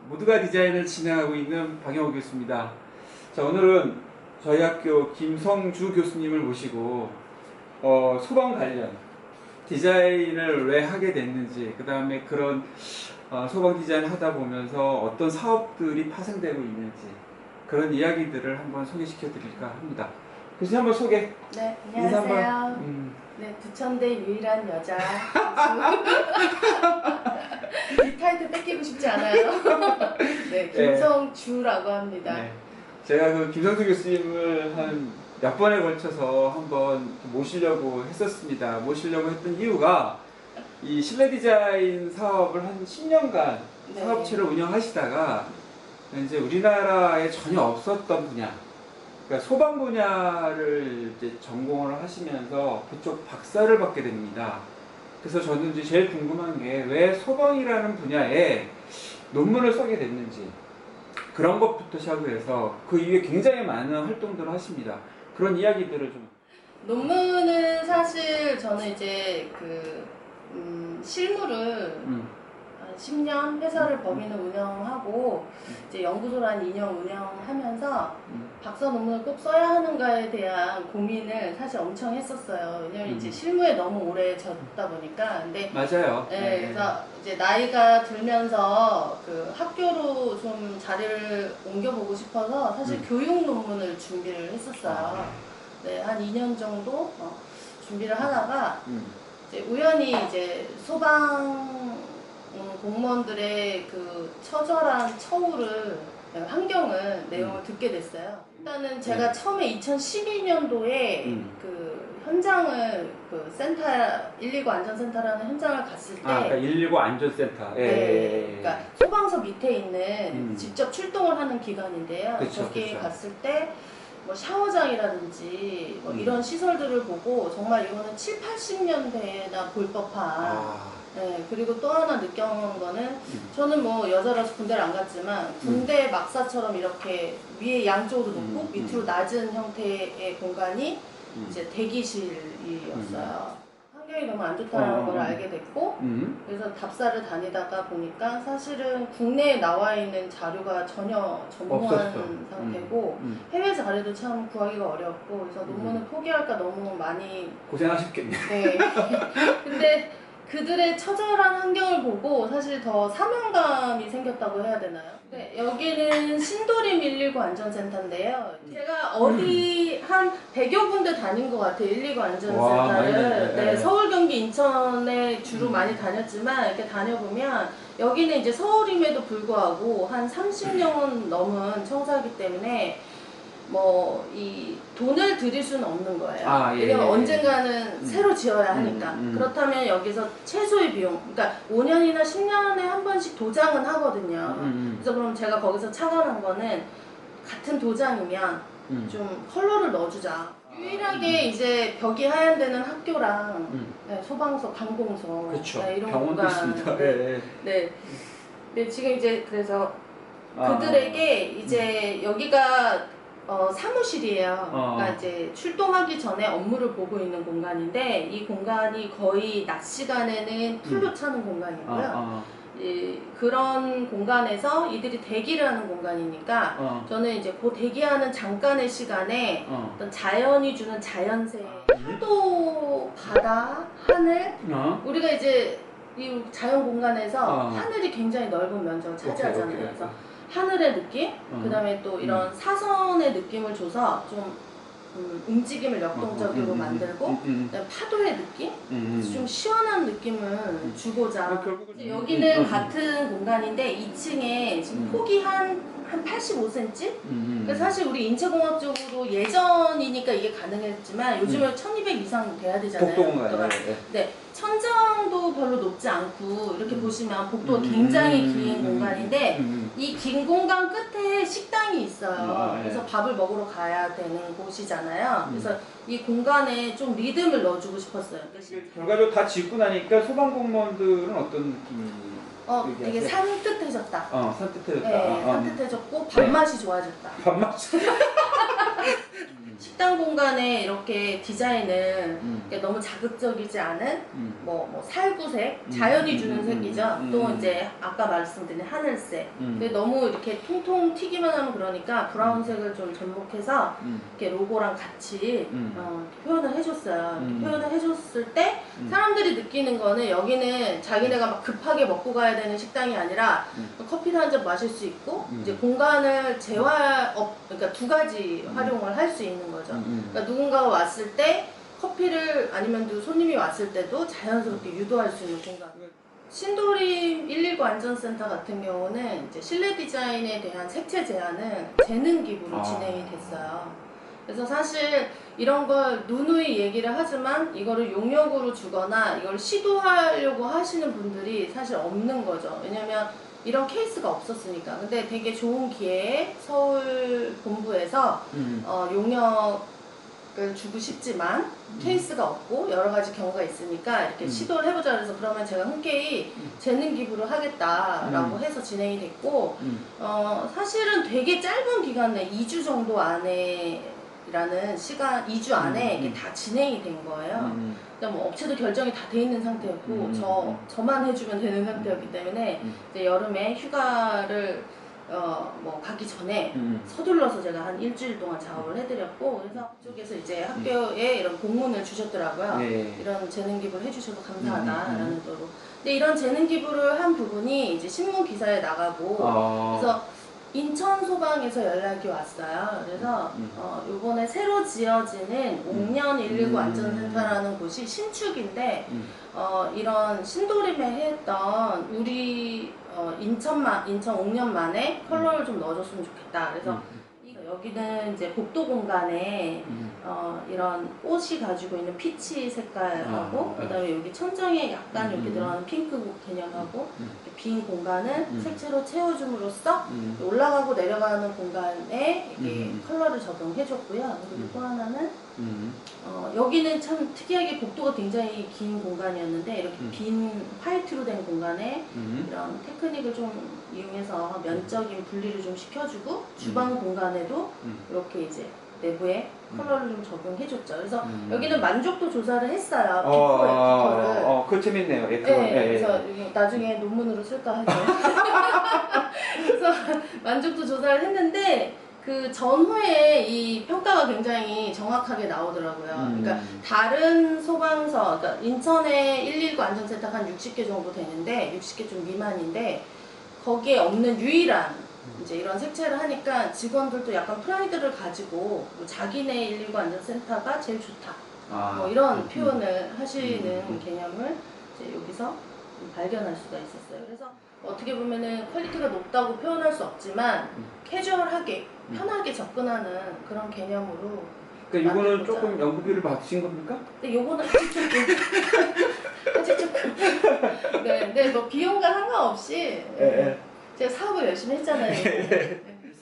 모두가 디자인을 진행하고 있는 박영호 교수입니다. 자, 오늘은 저희 학교 김성주 교수님을 모시고 소방 관련 디자인을 왜 하게 됐는지, 그 다음에 그런 소방 디자인을 하다 보면서 어떤 사업들이 파생되고 있는지 그런 이야기들을 한번 소개시켜 드릴까 합니다. 교수님 한번 소개. 네, 인사 한번. 안녕하세요. 네, 부천대 유일한 여자 이 타이틀 뺏기고 싶지 않아요. 네, 김성주라고 합니다. 네. 제가 그 김성주 교수님을 한 몇 번에 걸쳐서 한번 모시려고 했었습니다. 모시려고 했던 이유가 이 실내 디자인 사업을 한 10년간 네. 사업체를 운영하시다가 이제 우리나라에 전혀 없었던 분야, 그러니까 소방 분야를 이제 전공을 하시면서 그쪽 박사를 받게 됩니다. 그래서 저는 이제 제일 궁금한 게 왜 소방이라는 분야에 논문을 쓰게 됐는지, 그런 것부터 시작을 해서 그 이후에 굉장히 많은 활동들을 하십니다. 그런 이야기들을 좀. 논문은 사실 저는 이제 실무를 한 10년 회사를 법인을 운영하고 이제 연구소를 한 2년 운영하면서 박사 논문을 꼭 써야 하는가에 대한 고민을 사실 엄청 했었어요. 왜냐면 이제 실무에 너무 오래 졌다 보니까. 근데 맞아요. 네, 그래서 이제 나이가 들면서 그 학교로 좀 자리를 옮겨보고 싶어서 사실 교육 논문을 준비를 했었어요. 네, 한 2년 정도 준비를 하다가 이제 우연히 이제 소방 공무원들의 그 처절한 처우를, 환경을, 내용을 듣게 됐어요. 일단은 제가 처음에 2012년도에 그 현장을, 그 센터, 119 안전센터라는 현장을 갔을 때. 그러니까 119 안전센터. 네, 그러니까 소방서 밑에 있는 직접 출동을 하는 기관인데요. 그쵸, 거기에 그쵸. 갔을 때 뭐 샤워장이라든지 뭐 이런 시설들을 보고 정말 이거는 7, 80년대에나 볼 법한. 네, 그리고 또 하나 느껴본 거는 저는 뭐 여자라서 군대를 안 갔지만 군대 막사처럼 이렇게 위에 양쪽으로 높고 밑으로 낮은 형태의 공간이 이제 대기실이었어요. 환경이 너무 안 좋다는 걸 알게 됐고, 그래서 답사를 다니다가 보니까 사실은 국내에 나와 있는 자료가 전혀 전무한 없었어. 상태고 해외 자료도 참 구하기가 어렵고, 그래서 논문을 포기할까 너무 많이. 고생하셨겠네요. 네. 근데 그들의 처절한 환경을 보고 사실 더 사명감이 생겼다고 해야 되나요? 네, 여기는 신도림 119 안전센터인데요. 제가 어디 한 100여 군데 다닌 것 같아요. 119 안전센터를. 네, 서울, 경기, 인천에 주로 많이 다녔지만 이렇게 다녀보면 여기는 이제 서울임에도 불구하고 한 30년 넘은 청사이기 때문에 뭐 이 돈을 들일 수는 없는 거예요. 왜냐면 언젠가는 새로 지어야 하니까. 그렇다면 여기서 최소의 비용, 그러니까 5년이나 10년에 한 번씩 도장은 하거든요. 그래서 그럼 제가 거기서 착안한 거는 같은 도장이면 좀 컬러를 넣어주자. 유일하게 이제 벽이 하얀 데는 학교랑 네, 소방서, 관공서, 그렇죠. 네, 이런 병원도 있습니다. 네. 네. 네, 지금 이제 그래서 그들에게 이제 여기가 사무실이에요. 그러니까 이제 출동하기 전에 업무를 보고 있는 공간인데, 이 공간이 거의 낮 시간에는 풀로 차는 공간이고요. 그런 공간에서 이들이 대기를 하는 공간이니까 저는 이제 그 대기하는 잠깐의 시간에 어떤 자연이 주는 자연세, 파도, 바다, 하늘, 우리가 이제 이 자연 공간에서 하늘이 굉장히 넓은 면적을 차지하잖아요. 그래서 하늘의 느낌, 그 다음에 또 이런 사선의 느낌을 줘서 좀 움직임을 역동적으로 만들고, 그다음에 파도의 느낌, 좀 시원한 느낌을 주고자. 여기는 같은 공간인데 2층에 지금 폭이 한 85cm? 그래서 사실 우리 인체공학적으로 예전이니까 이게 가능했지만 요즘에 1200 이상 돼야 되잖아요. 복도공간. 네. 천장도 별로 높지 않고 이렇게 보시면 복도가 굉장히 긴 공간인데 이 긴 공간 끝에 식당이 있어요. 그래서 밥을 먹으러 가야 되는 곳이잖아요. 그래서 이 공간에 좀 리듬을 넣어주고 싶었어요. 결과적으로 다 짓고 나니까 소방공무원들은 어떤 느낌이? 되게 산뜻해졌다. 산뜻해졌다. 네, 산뜻해졌고 밥맛이 좋아졌다. 밥맛이. 식당 공간에 이렇게 디자인을 이렇게 너무 자극적이지 않은 뭐 살구색, 자연이 주는 색이죠. 또 이제 아까 말씀드린 하늘색. 근데 너무 이렇게 통통 튀기만 하면 그러니까 브라운색을 좀 접목해서 이렇게 로고랑 같이 표현을 해줬어요. 이렇게 표현을 해줬을 때 사람들이 느끼는 거는 여기는 자기네가 막 급하게 먹고 가야 되는 식당이 아니라 커피를 한 잔 마실 수 있고 이제 공간을 그러니까 두 가지 활용을 할 수 있는 거죠. 그러니까 누군가가 왔을 때 커피를 아니면 또 손님이 왔을 때도 자연스럽게 유도할 수 있는 공간. 신도림 119 안전센터 같은 경우는 이제 실내 디자인에 대한 색채 제안은 재능 기부로 진행이 됐어요. 그래서 사실 이런 걸 누누이 얘기를 하지만 이거를 용역으로 주거나 이걸 시도하려고 하시는 분들이 사실 없는 거죠. 왜냐면 이런 케이스가 없었으니까. 근데 되게 좋은 기회에 서울 본부에서 용역을 주고 싶지만 케이스가 없고 여러 가지 경우가 있으니까 이렇게 시도를 해보자. 그래서 그러면 제가 흔쾌히 재능 기부를 하겠다라고 해서 진행이 됐고 사실은 되게 짧은 기간 내 2주 정도 안에 라는 시간 2주 안에 이게 다 진행이 된 거예요. 뭐 업체도 결정이 다 돼 있는 상태였고 저만 해주면 되는 상태였기 때문에 이제 여름에 휴가를 뭐 가기 전에 서둘러서 제가 한 일주일 동안 작업을 해드렸고 그래서 그쪽에서 이제 학교에 이런 공문을 주셨더라고요. 이런 재능 기부를 해주셔서 감사하다라는 뜻으로. 근데 이런 재능 기부를 한 부분이 이제 신문 기사에 나가고 그래서 인천 소방에서 연락이 왔어요. 그래서 요번에 새로 지어지는 옥년 119 안전센터라는 곳이 신축인데 이런 신도림에 했던 우리 인천 옥년만에 컬러를 좀 넣어줬으면 좋겠다. 그래서 여기는 이제 복도 공간에 이런 꽃이 가지고 있는 피치 색깔하고 그다음에 여기 천정에 약간 이렇게 들어가는 핑크 개념하고 빈 공간을 색채로 채워줌으로써 올라가고 내려가는 공간에 이렇게 컬러를 적용해줬고요. 그리고 또 하나는 여기는 참 특이하게 복도가 굉장히 긴 공간이었는데 이렇게 빈 화이트로 된 공간에 이런 테크닉을 좀 이용해서 면적인 분리를 좀 시켜주고 주방 공간에도 이렇게 이제 내부에 컬러를 좀 적용해줬죠. 그래서 여기는 만족도 조사를 했어요. 비포를. 그거 재밌네요. 네, 그래서 나중에 논문으로 쓸까 하죠. 그래서 만족도 조사를 했는데 그 전후에 이 평가가 굉장히 정확하게 나오더라고요. 그러니까 다른 소방서, 그러니까 인천에 119 안전센터가 한 60개 정도 되는데 60개 좀 미만인데 거기에 없는 유일한 이제 이런 색채를 하니까 직원들도 약간 프라이드를 가지고 뭐 자기네 119 안전센터가 제일 좋다. 뭐 이런 표현을 하시는 개념을 이제 여기서 발견할 수가 있었어요. 그래서 어떻게 보면은 퀄리티가 높다고 표현할 수 없지만 캐주얼하게 편하게 접근하는 그런 개념으로. 그러니까 이거는 조금 연구비를 받으신 겁니까? 근데 요거는 아직 조금 네, 근데 뭐 비용과 상관없이 제가 사업을 열심히 했잖아요.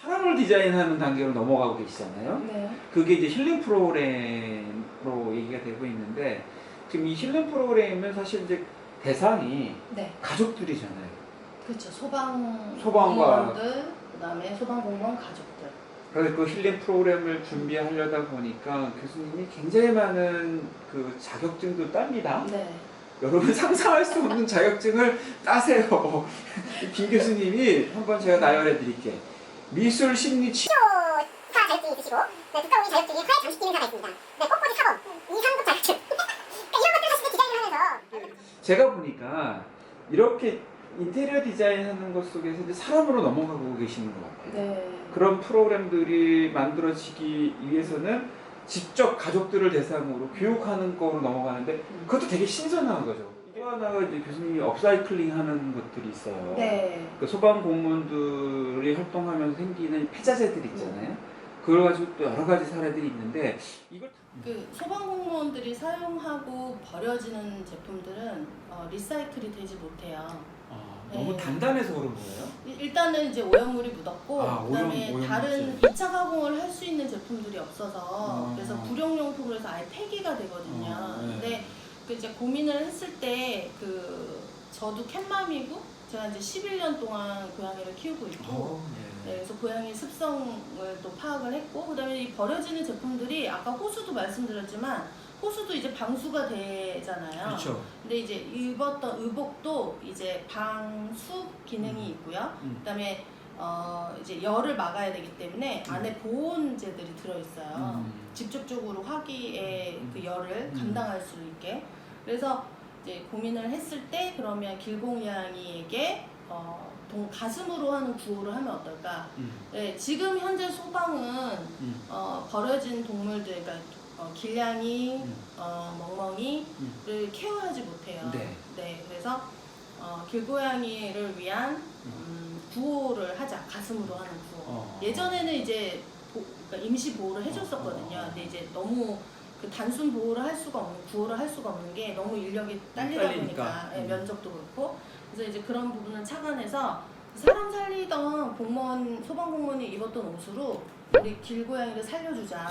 사람을 디자인하는 단계로 넘어가고 계시잖아요. 네. 그게 이제 힐링 프로그램으로 얘기가 되고 있는데 지금 이 힐링 프로그램은 사실 이제 대상이 가족들이잖아요. 그렇죠. 소방과 공무원들, 그다음에 소방공무원 가족들. 그래서 그 힐링 프로그램을 준비하려다 보니까 교수님이 굉장히 많은 그 자격증도 tab니다. 네. 여러분 상상할 수 없는 자격증을 따세요. 김 교수님이 한번 제가 나열해 드릴게요. 미술 심리 치 사 자격증이 있으시고 두꺼운 자격증이 화해 장식 기능사가 있습니다. 꽃꽂이 사범 2, 3급 자격증. 이런 것들 사실 디자인을 하면서 제가 보니까 이렇게 인테리어 디자인 하는 것 속에서 이제 사람으로 넘어가고 계시는 것 같아요. 네. 그런 프로그램들이 만들어지기 위해서는 직접 가족들을 대상으로 교육하는 거로 넘어가는데 그것도 되게 신선한 거죠. 또 하나가 이제 교수님이 업사이클링 하는 것들이 있어요. 네. 그 소방 공무원들이 활동하면서 생기는 폐자재들 있잖아요. 그걸 가지고 또 여러 가지 사례들이 있는데 이걸 그 소방 공무원들이 사용하고 버려지는 제품들은 리사이클이 되지 못해요. 너무 네. 단단해서 그런 거예요? 일단은 이제 오염물이 묻었고 그다음에 오염 다른 물질. 2차 가공을 할 수 있는 제품들이 없어서 그래서 불용용품으로 해서 아예 폐기가 되거든요. 네. 근데 그 이제 고민을 했을 때 그 저도 캣맘이고 제가 이제 11년 동안 고양이를 키우고 있고 네, 그래서 고양이 습성을 또 파악을 했고 그다음에 이 버려지는 제품들이 아까 호수도 말씀드렸지만 호수도 이제 방수가 되잖아요. 그렇죠. 근데 이제 입었던 의복도 이제 방수 기능이 있고요. 그다음에 이제 열을 막아야 되기 때문에 안에 보온재들이 들어있어요. 직접적으로 화기의 그 열을 감당할 수 있게. 그래서 이제 고민을 했을 때 그러면 길고양이에게 가슴으로 하는 구호를 하면 어떨까? 네, 지금 현재 소방은 버려진 동물들, 그러니까 길냥이, 멍멍이를 케어하지 못해요. 네. 그래서 길고양이를 위한 구호를 하자. 가슴으로 하는 구호. 예전에는 이제 그러니까 임시 보호를 해줬었거든요. 근데 이제 너무 그 단순 보호를 할 수가 없는, 구호를 할 수가 없는 게 너무 인력이 딸리다 보니까 면적도 그렇고 그래서 이제 그런 부분을 착안해서 사람 살리던 공무원, 소방공무원이 입었던 옷으로 우리 길고양이를 살려주자.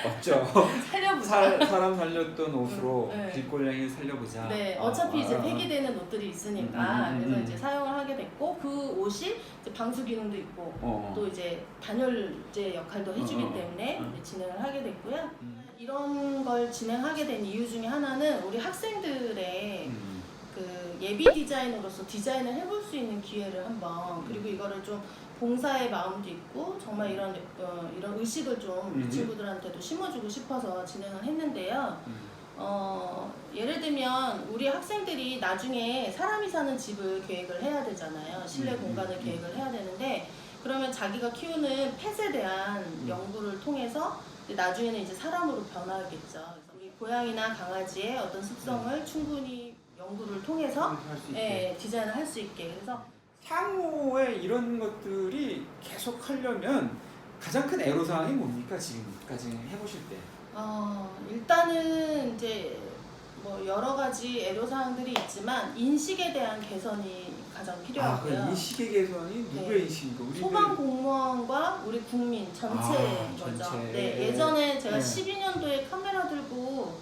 맞죠. 살려보자. 사람 살렸던 옷으로 네. 길고양이를 살려보자. 네, 어차피 이제 폐기되는 옷들이 있으니까 그래서 이제 사용을 하게 됐고 그 옷이 이제 방수 기능도 있고 또 이제 단열재 역할도 해주기 때문에 이제 진행을 하게 됐고요. 이런 걸 진행하게 된 이유 중에 하나는 우리 학생들의 그 예비 디자이너로서 디자인을 해볼 수 있는 기회를 한번 그리고 이거를 좀 봉사의 마음도 있고 정말 이런 의식을 좀 이 친구들한테도 심어주고 싶어서 진행을 했는데요. 예를 들면 우리 학생들이 나중에 사람이 사는 집을 계획을 해야 되잖아요. 실내 공간을 계획을 해야 되는데 그러면 자기가 키우는 펫에 대한 연구를 통해서 나중에는 이제 사람으로 변하겠죠. 그래서 우리 고양이나 강아지의 어떤 습성을 충분히 연구를 통해서 디자인을 할 수 있게. 그래서 향후에 이런 것들이 계속 하려면 가장 큰 애로사항이 뭡니까? 지금까지 해보실 때. 일단은 이제 뭐 여러 가지 애로사항들이 있지만 인식에 대한 개선이 가장 필요하고요. 그 인식의 개선이 누구의 인식인가? 소방 공무원과 우리 국민 전체인 거죠. 전체. 네, 예전에 제가 12년도에 카메라 들고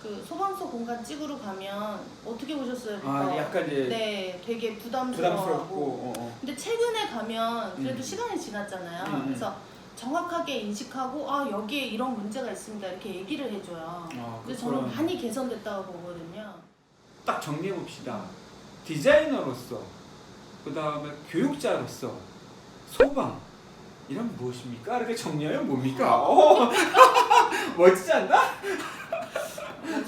그 소방서 공간 찍으러 가면 어떻게 보셨어요? 약간 이제 네, 되게 부담스러워. 근데 최근에 가면 그래도 시간이 지났잖아요. 그래서 정확하게 인식하고 여기에 이런 문제가 있습니다 이렇게 얘기를 해줘요. 그래서 저는 많이 개선됐다고 보거든요. 딱 정리해 봅시다. 디자이너로서, 그 다음에 교육자로서, 소방 이런 무엇입니까? 이렇게 정리하면 뭡니까? 멋지지 않나?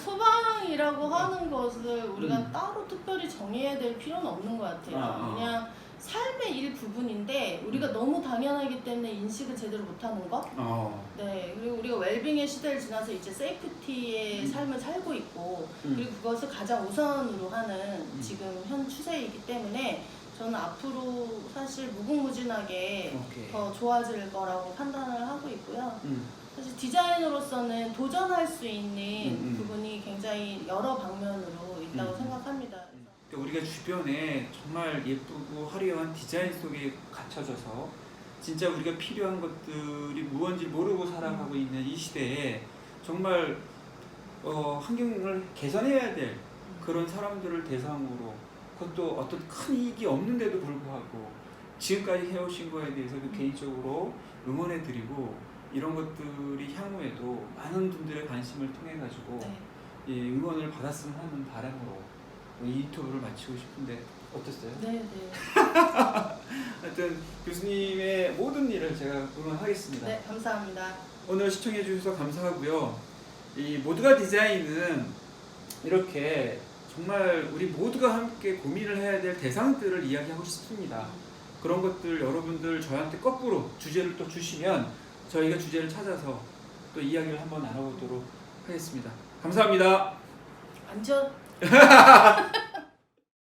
소방이라고 하는 것을 우리가 따로 특별히 정해야 될 필요는 없는 것 같아요. 그냥 삶의 일부분인데 우리가 너무 당연하기 때문에 인식을 제대로 못하는 것. 네, 그리고 우리가 웰빙의 시대를 지나서 이제 세이프티의 삶을 살고 있고 그리고 그것을 가장 우선으로 하는 지금 현 추세이기 때문에 저는 앞으로 사실 무궁무진하게 더 좋아질 거라고 판단을 하고 있고요. 사실 디자이너로서는 도전할 수 있는 부분이 굉장히 여러 방면으로 있다고 생각합니다. 우리가 주변에 정말 예쁘고 화려한 디자인 속에 갇혀져서 진짜 우리가 필요한 것들이 무언지 모르고 살아가고 있는 이 시대에 정말 환경을 개선해야 될 그런 사람들을 대상으로 그것도 어떤 큰 이익이 없는데도 불구하고 지금까지 해오신 거에 대해서도 개인적으로 응원해드리고 이런 것들이 향후에도 많은 분들의 관심을 통해 가지고 응원을 받았으면 하는 바람으로 이 인터뷰를 마치고 싶은데 어땠어요? 네. 하여튼 교수님의 모든 일을 제가 응원하겠습니다. 네, 감사합니다. 오늘 시청해 주셔서 감사하고요. 이 모두가 디자인은 이렇게 정말 우리 모두가 함께 고민을 해야 될 대상들을 이야기하고 싶습니다. 그런 것들 여러분들 저한테 거꾸로 주제를 또 주시면 저희가 주제를 찾아서 또 이야기를 한번 나눠보도록 하겠습니다. 감사합니다. 완전